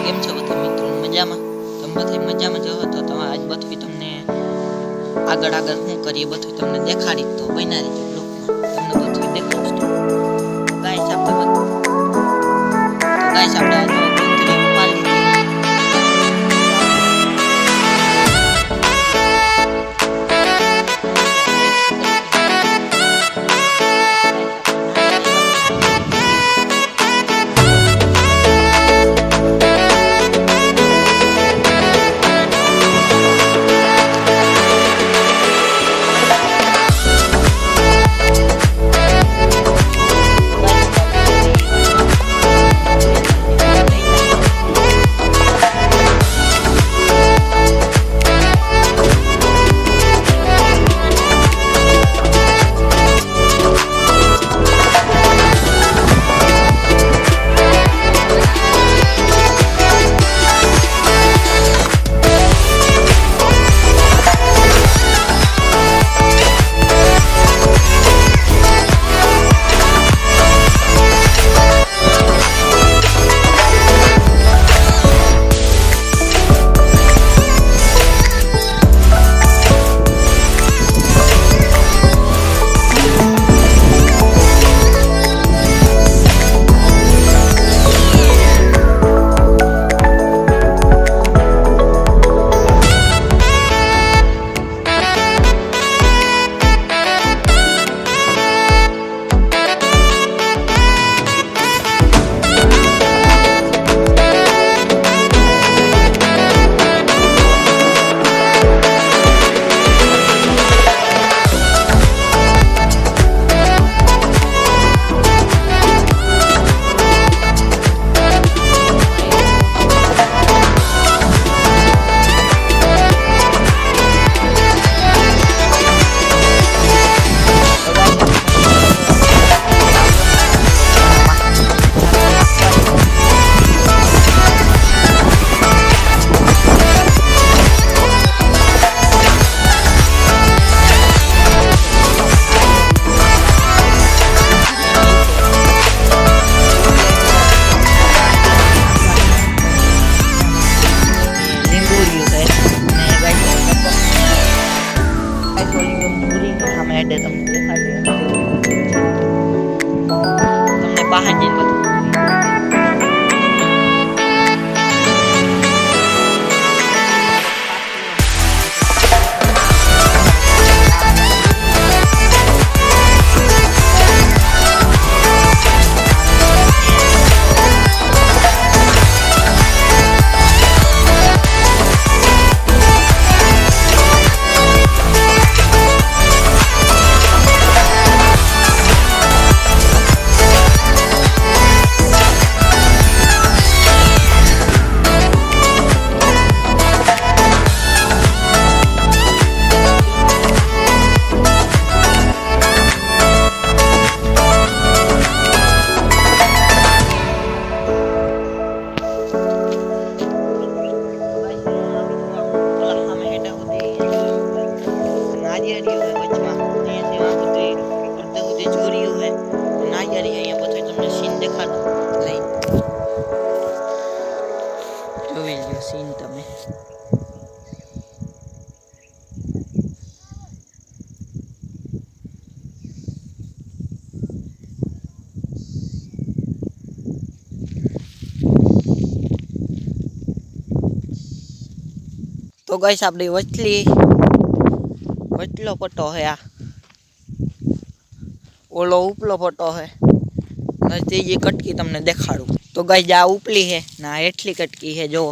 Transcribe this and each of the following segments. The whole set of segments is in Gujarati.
કેમ છો બધા મિત્રો? મજામાં? તમે બધા મજામાં જો તો તમે આજ બધું તમને આગળ શું કરીએ બધું તમને દેખાડી તો બના દીધું બ્લોગમાં તમને બધું દેખાડું તો ગાઈસ આપણે કુંતરી પાલી તમને બહાર જઈને બધું सीन तमे तो गाइस आपड़ी वचलो पट्टो है आ ओलो उपलो पट्टो है तीजी कटकी तमने देखाड़ू तो गाइस आ उपली है ना हेठली कटकी है जो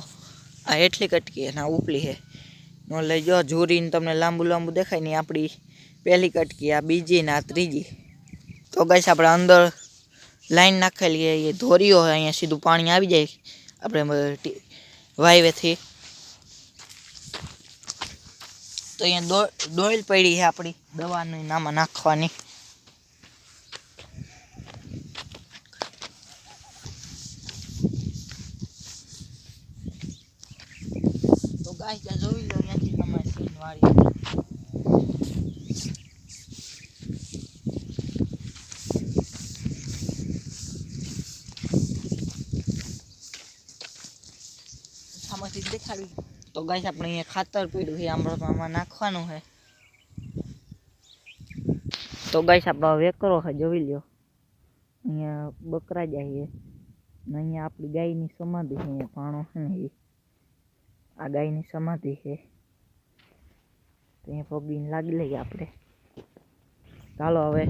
आ हेठली कटकी है ना उपली है नो ले जो झूरीने तमने लांबू लांबू देखाय नहीं आपड़ी पहली कटकी आ बीजी ना त्रीजी तो गाइस आपणे अंदर लाइन नाखेली है ये धोरियो है अहींया सीधું पानी आवी जाय आपणे वायवे थी तो अहींया डोईल पड़ी है आपड़ी दवानी नामा नाखवानी तो गाइस जा જોઈ લો અહીંયાથી તમારે સીન વાળી આમાંથી દેખાડવી. તો ગાઈસ આપણે અહીંયા ખાતર પડ્યું છે, આમાં નાખવાનું છે. તો ગાઈસ આપણો વેકરો છે, જોઈ લ્યો. અહીંયા બકરા જાય છે ને અહીંયા આપણી ગાયની સમાધિ છે. અહીંયા પાણો છે ને એ આ ગાયની સમાધિ છે. તો અહીંયા પગીને લાગી લઈએ આપણે. ચાલો હવે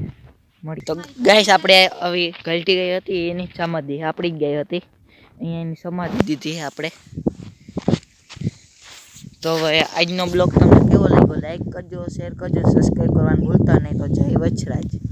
મળી. તો ગાઈસ આપણે આવી ગલટી ગઈ હતી એની સમાધિ આપણી જ ગઈ હતી. અહીંયા એની સમાધિ દીધી છે આપણે. તો હવે આજનો બ્લોગ તમને કેવો લાગ્યો લાઈક કરજો, શેર કરજો, સબસ્ક્રાઈબ કરવાનું ભૂલતા નહીં. તો જય વચરાજ.